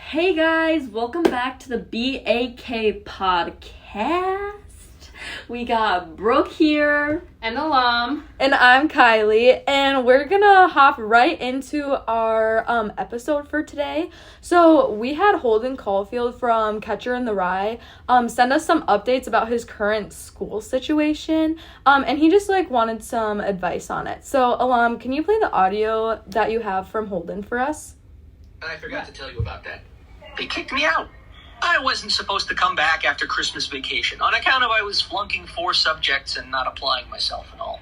Hey guys, welcome back to the BAK podcast. We got Brooke here. And Alam. And I'm Kylie, and we're gonna hop right into our episode for today. So we had Holden Caulfield from Catcher in the Rye send us some updates about his current school situation, and he just wanted some advice on it. So Alam, can you play the audio that you have from Holden for us? I forgot to tell you about that. They kicked me out. I wasn't supposed to come back after Christmas vacation on account of I was flunking 4 subjects and not applying myself and all.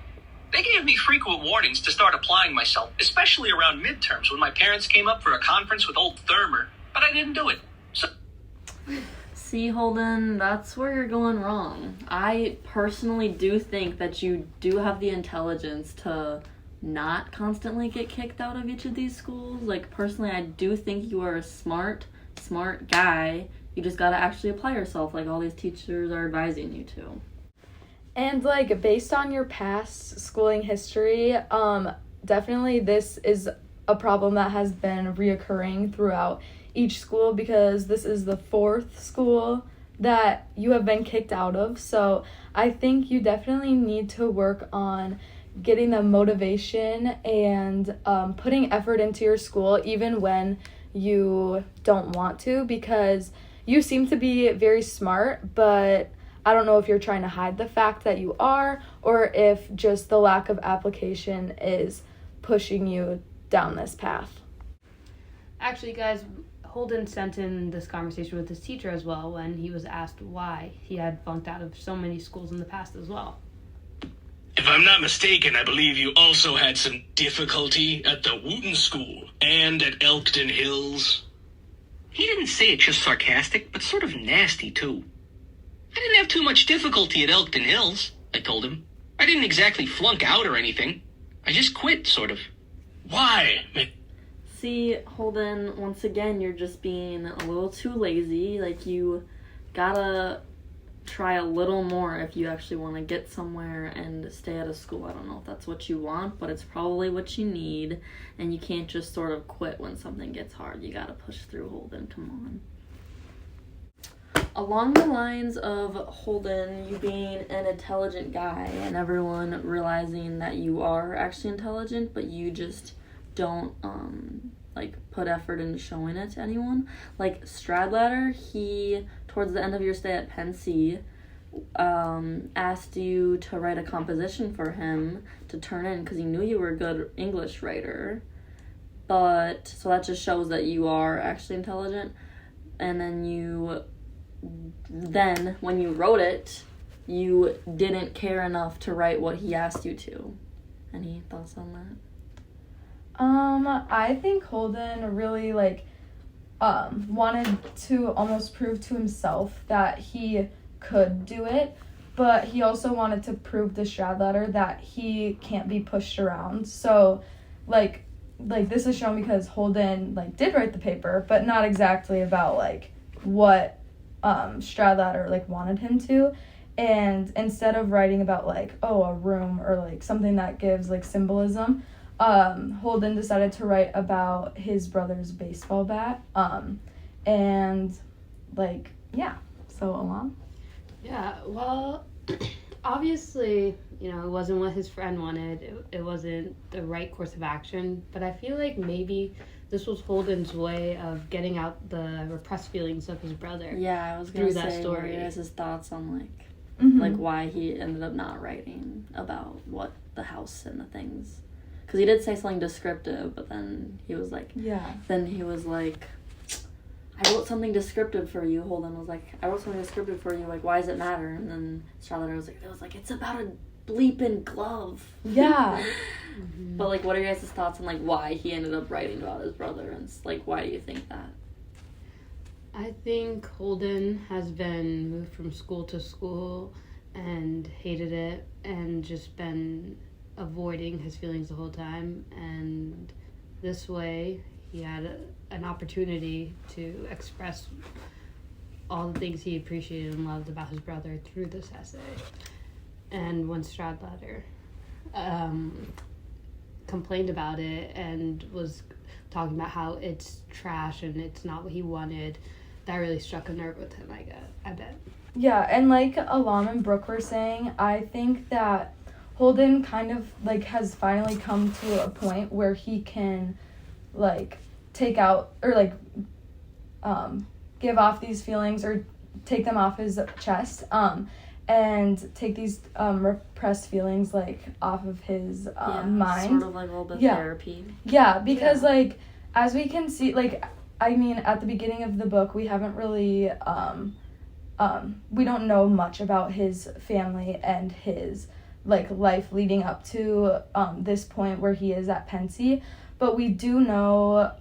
They gave me frequent warnings to start applying myself, especially around midterms when my parents came up for a conference with old Thermer, but I didn't do it. So. See, Holden, that's where you're going wrong. I personally do think that you do have the intelligence to not constantly get kicked out of each of these schools. Personally, I do think you are a smart guy. You just gotta actually apply yourself like all these teachers are advising you to. And based on your past schooling history, definitely this is a problem that has been reoccurring throughout each school, because this is the 4th school that you have been kicked out of. So I think you definitely need to work on getting the motivation and putting effort into your school even when you don't want to, because you seem to be very smart, but I don't know if you're trying to hide the fact that you are, or if just the lack of application is pushing you down this path. Actually, guys, Holden sent in this conversation with his teacher as well when he was asked why he had flunked out of so many schools in the past as well. If I'm not mistaken, I believe you also had some difficulty at the Wooten School and at Elkton Hills. He didn't say it just sarcastic, but sort of nasty, too. I didn't have too much difficulty at Elkton Hills, I told him. I didn't exactly flunk out or anything. I just quit, sort of. Why? See, Holden, once again, you're just being a little too lazy. You gotta try a little more if you actually want to get somewhere and stay at a school. I don't know if that's what you want, but it's probably what you need, and you can't just sort of quit when something gets hard. You gotta push through, Holden. Come on. Along the lines of Holden, you being an intelligent guy and everyone realizing that you are actually intelligent, but you just don't put effort into showing it to anyone. Stradlater, he, towards the end of your stay at Penn C, asked you to write a composition for him to turn in because he knew you were a good English writer. But so that just shows that you are actually intelligent. And then when you wrote it, you didn't care enough to write what he asked you to. Any thoughts on that? I think Holden really wanted to almost prove to himself that he could do it, but he also wanted to prove to Stradlater that he can't be pushed around. So this is shown because Holden did write the paper, but not exactly about what Stradlater wanted him to. And instead of writing about a room or something that gives symbolism, Holden decided to write about his brother's baseball bat. So Alon? Yeah, well, obviously, it wasn't what his friend wanted. It wasn't the right course of action, but I feel like maybe this was Holden's way of getting out the repressed feelings of his brother. Yeah, I was going to say, that story. what are your guys' thoughts on why he ended up not writing about what the house and the things? Because he did say something descriptive, but then he was I wrote something descriptive for you. Holden was I wrote something descriptive for you. Why does it matter? And then Charlotte was it's about a bleeping glove. Yeah. Mm-hmm. But what are your guys' thoughts on why he ended up writing about his brother, and why do you think that? I think Holden has been moved from school to school and hated it and just been avoiding his feelings the whole time, and this way he had an opportunity to express all the things he appreciated and loved about his brother through this essay. And when Stradlater complained about it and was talking about how it's trash and it's not what he wanted. That really struck a nerve with him, I bet. Yeah, and like Alam and Brooke were saying, I think that Holden kind of like has finally come to a point where he can like take out or like give off these feelings or take them off his chest and take these repressed feelings like off of his mind. Sort of like a little bit of therapy. Yeah, because like as we can see, like I mean at the beginning of the book we haven't really we don't know much about his family and his like life leading up to this point where he is at Pensy, but we do know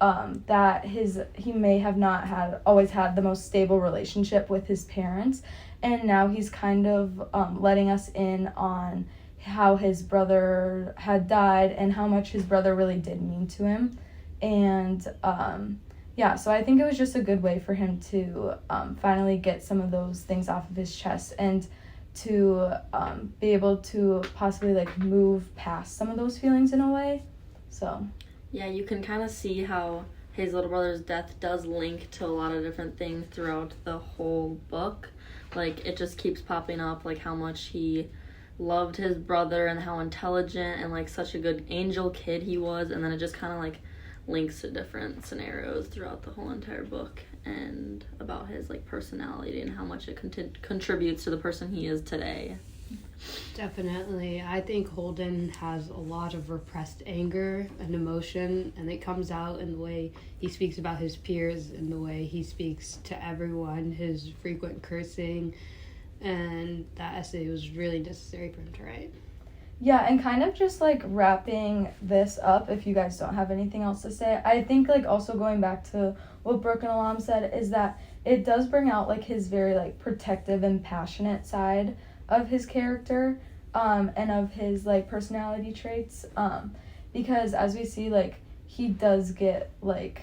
that he may have not always had the most stable relationship with his parents, and now he's kind of letting us in on how his brother had died and how much his brother really did mean to him. And so I think it was just a good way for him to finally get some of those things off of his chest and to be able to possibly like move past some of those feelings in a way. So yeah, you can kind of see how his little brother's death does link to a lot of different things throughout the whole book. Like it just keeps popping up, like how much he loved his brother and how intelligent and like such a good angel kid he was, and then it just kind of like links to different scenarios throughout the whole entire book and about his like personality and how much it contributes to the person he is today. Definitely. I think Holden has a lot of repressed anger and emotion, and it comes out in the way he speaks about his peers and the way he speaks to everyone, his frequent cursing, and that essay was really necessary for him to write. Yeah, and kind of just like wrapping this up, if you guys don't have anything else to say, I think like also going back to what Brooke and Alam said is that it does bring out like his very like protective and passionate side of his character and of his like personality traits, because as we see like he does get like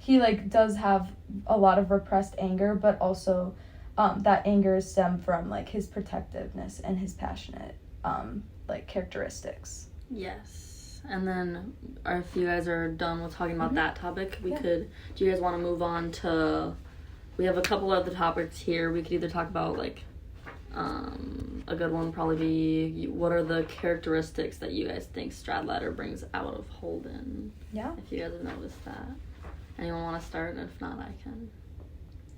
he like does have a lot of repressed anger, but also that anger is stemmed from like his protectiveness and his passionate like characteristics. Yes. And then if you guys are done with talking about that topic, do you guys want to move on to, we have a couple of the topics here. We could either talk about like a good one would probably be what are the characteristics that you guys think Stradlater brings out of Holden? Yeah. If you guys have noticed that. Anyone want to start? If not, I can.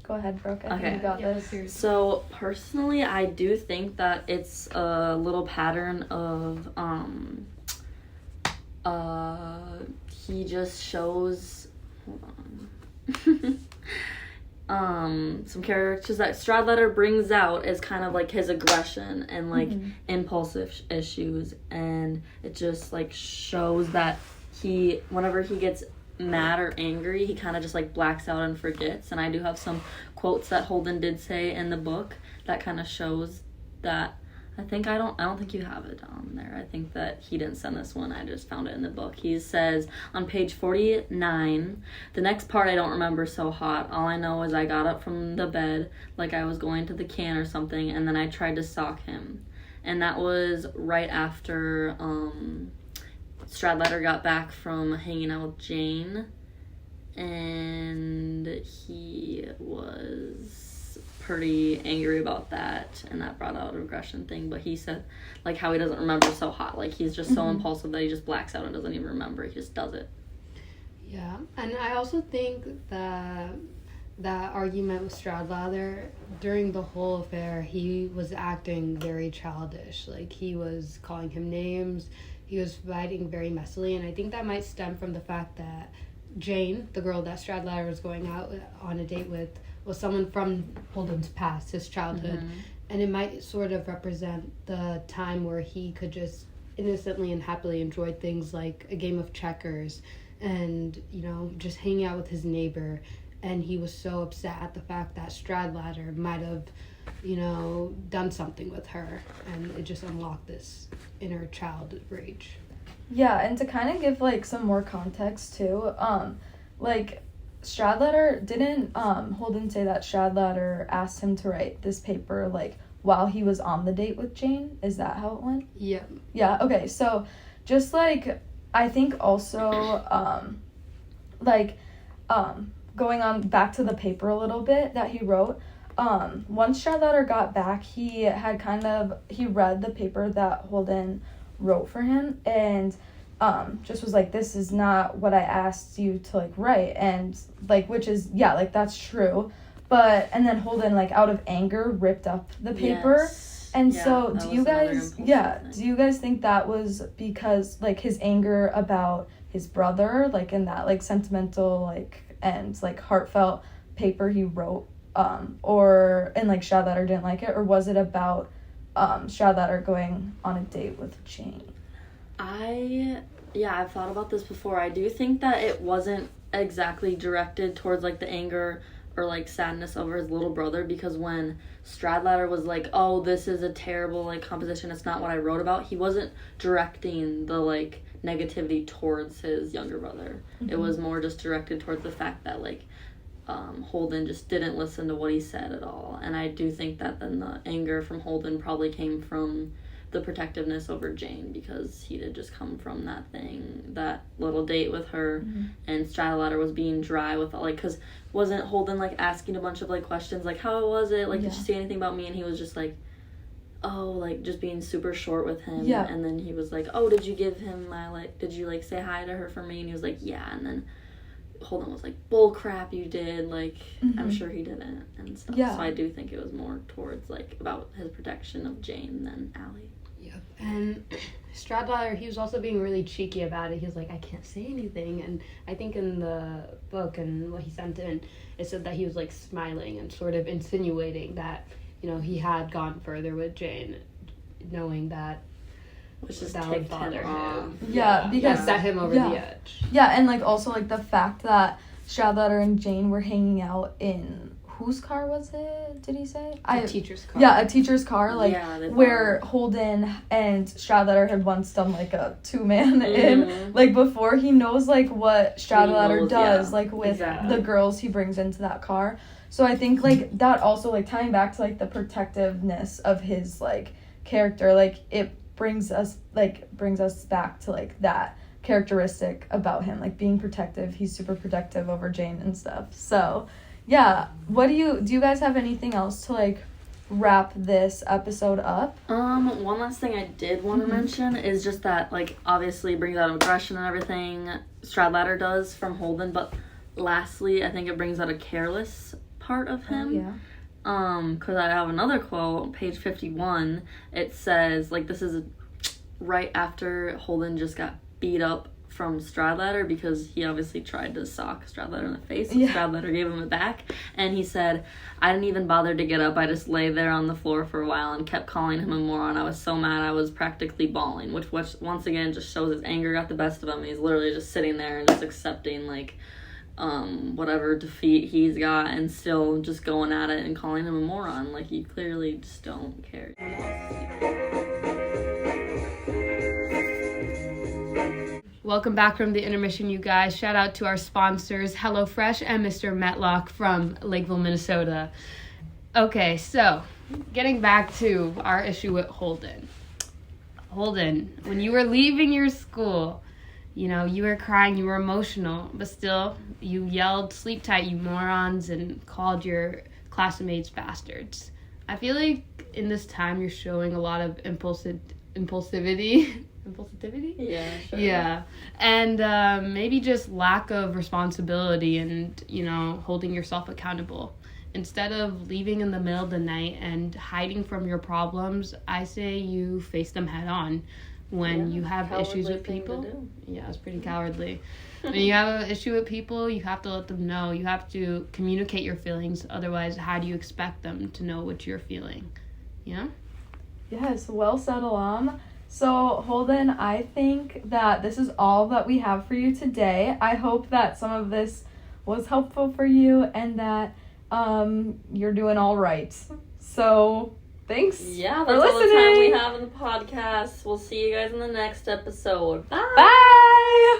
Go ahead, Brooke. I think you got this. So personally, I do think that it's a little pattern of he just shows some characters that Stradlater brings out is kind of like his aggression and like impulsive issues, and it just like shows that whenever he gets mad or angry, he kind of just like blacks out and forgets. And I do have some quotes that Holden did say in the book that kind of shows that. I don't think you have it on there. I think that he didn't send this one. I just found it in the book. He says on page 49, the next part I don't remember so hot. All I know is I got up from the bed like I was going to the can or something, and then I tried to sock him. And that was right after Stradlater got back from hanging out with Jane, and he was pretty angry about that, and that brought out an aggression thing. But he said like how he doesn't remember so hot, like he's just so impulsive that he just blacks out and doesn't even remember, he just does it. Yeah, and I also think that argument with Stradlater, during the whole affair, he was acting very childish. Like he was calling him names, he was fighting very messily, and I think that might stem from the fact that Jane, the girl that Stradlater was going out on a date with, was someone from Holden's past, his childhood. And it might sort of represent the time where he could just innocently and happily enjoy things like a game of checkers and, you know, just hanging out with his neighbor. And he was so upset at the fact that Stradlater might have, you know, done something with her. And it just unlocked this inner child rage. Yeah, and to kind of give like some more context too, like Stradlater didn't Holden say that Stradlater asked him to write this paper like while he was on the date with Jane? Is that how it went? Yeah. Yeah, okay. So just like I think also, going on back to the paper a little bit that he wrote, once Stradlater got back, he read the paper that Holden wrote for him, and just was like, this is not what I asked you to, like, write, and, like, which is, yeah, like, that's true, but, and then Holden, like, out of anger, ripped up the paper, Yes. and Yeah, so, that do was you another guys, impulsive thing. do you guys think that was because, like, his anger about his brother, like, in that, like, sentimental, like, and, like, heartfelt paper he wrote, and, like, Stradlater didn't like it, or was it about, Stradlater going on a date with Jane? I've thought about this before. I do think that it wasn't exactly directed towards, like, the anger or, like, sadness over his little brother, because when Stradlater was like, oh, this is a terrible, like, composition, it's not what I wrote about, he wasn't directing the, like, negativity towards his younger brother. Mm-hmm. It was more just directed towards the fact that, like, Holden just didn't listen to what he said at all. And I do think that then the anger from Holden probably came from the protectiveness over Jane, because he did just come from that little date with her, and Stradlater was being dry with, like, because wasn't Holden, like, asking a bunch of, like, questions, like, how was it, like, did you say anything about me, and he was just like, oh, like, just being super short with him, and then he was like, oh, did you give him my, like, did you, like, say hi to her for me, and he was like, yeah, and then Holden was like, bull crap, you did, like, I'm sure he didn't, and stuff. So I do think it was more towards, like, about his protection of Jane than Allie. Yep. And Stradlater, he was also being really cheeky about it. He was like, I can't say anything. And I think in the book and what he sent in, it said that he was, like, smiling and sort of insinuating that, you know, he had gone further with Jane, knowing that Which just that would ticked bother him off. him. Yeah, because set him over the edge. Yeah, and, like, also, like, the fact that Stradlater and Jane were hanging out in, whose car was it, did he say? A teacher's car. Yeah, a teacher's car, like, Yeah, where Holden and Stradlater had once done, like, a two-man in, like, before he knows, like, what Stradlater does, like, with the girls he brings into that car. So I think, like, that also, like, tying back to, like, the protectiveness of his, like, character, like, it brings us back to, like, that characteristic about him, like, being protective. He's super protective over Jane and stuff. So, yeah, do you guys have anything else to, like, wrap this episode up? One last thing I did want to mention is just that, like, obviously brings out aggression and everything, Stradlater does from Holden, but lastly, I think it brings out a careless part of him. Because I have another quote, page 51. It says, like, this is right after Holden just got beat up from Stradlater, because he obviously tried to sock Stradlater in the face, and Stradlater gave him it back, and he said, I didn't even bother to get up, I just lay there on the floor for a while and kept calling him a moron. I was so mad I was practically bawling, which once again just shows his anger got the best of him. He's literally just sitting there and just accepting, like, whatever defeat he's got, and still just going at it and calling him a moron. Like, you clearly just don't care. Welcome back from the intermission, you guys. Shout out to our sponsors, HelloFresh and Mr. Metlock from Lakeville, Minnesota. Okay, so getting back to our issue with Holden. Holden, when you were leaving your school, you know, you were crying, you were emotional, but still, you yelled, sleep tight, you morons, and called your classmates bastards. I feel like in this time you're showing a lot of impulsivity. Yeah, sure. Yeah. And maybe just lack of responsibility and, you know, holding yourself accountable. Instead of leaving in the middle of the night and hiding from your problems, I say you face them head on. When you have issues with people, it's pretty cowardly. When you have an issue with people, you have to let them know. You have to communicate your feelings. Otherwise, how do you expect them to know what you're feeling? Yeah? Yes, well said, Alam. So, Holden, I think that this is all that we have for you today. I hope that some of this was helpful for you and that you're doing all right. So, thanks for listening. That's all the time we have in the podcast. We'll see you guys in the next episode. Bye! Bye!